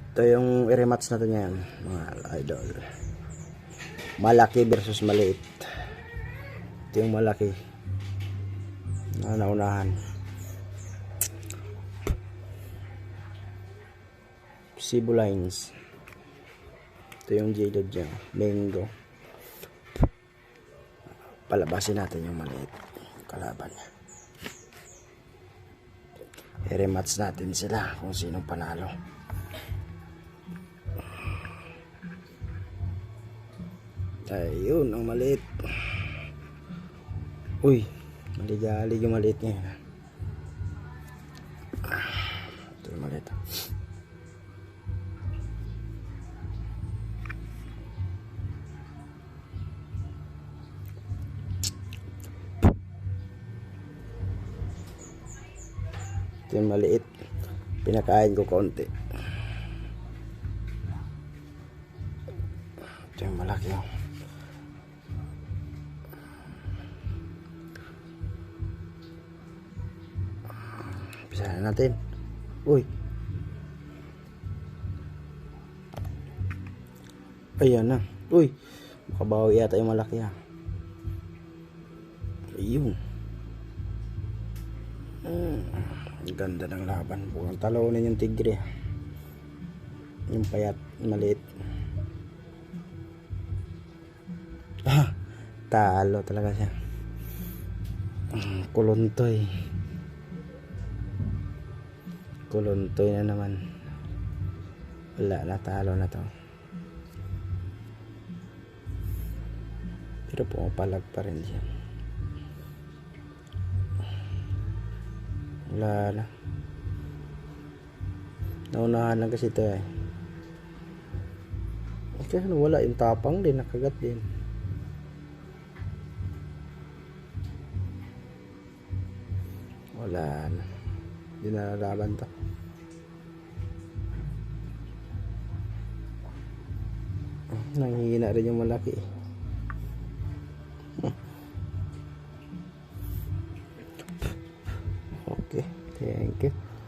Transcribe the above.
Ito yung i-rematch natin yan, mga idol. Malaki versus maliit. Ito yung malaki na naunahan. Cebu Lines. Ito yung jaded dyan, mango. Palabasin natin yung maliit kalaban. I-rematch natin sila kung sinong panalo. Ayun ang maliit. Uy, maligalig yung maliit niya. Ito yung maliit. Ito yung maliit. Pinakain ko konti. Ito yung malaki. Pisahan natin. Uy. Ayan na. Uy. Makabawi yata yung malaki ha. Ayun. Ang ganda ng laban. Bukan talawin yung tigre. Yung payat, maliit. Talo talaga siya. Kuluntoy. Kuluntoy na naman. Wala na, talo na to. Pero pumapalag pa rin siya. Wala na. Naunahan lang kasi ito eh. Kasi wala yung tapang din, nakagat din. Wala na. Hindi na lalaban to. Nanghihina rin yung malaki eh.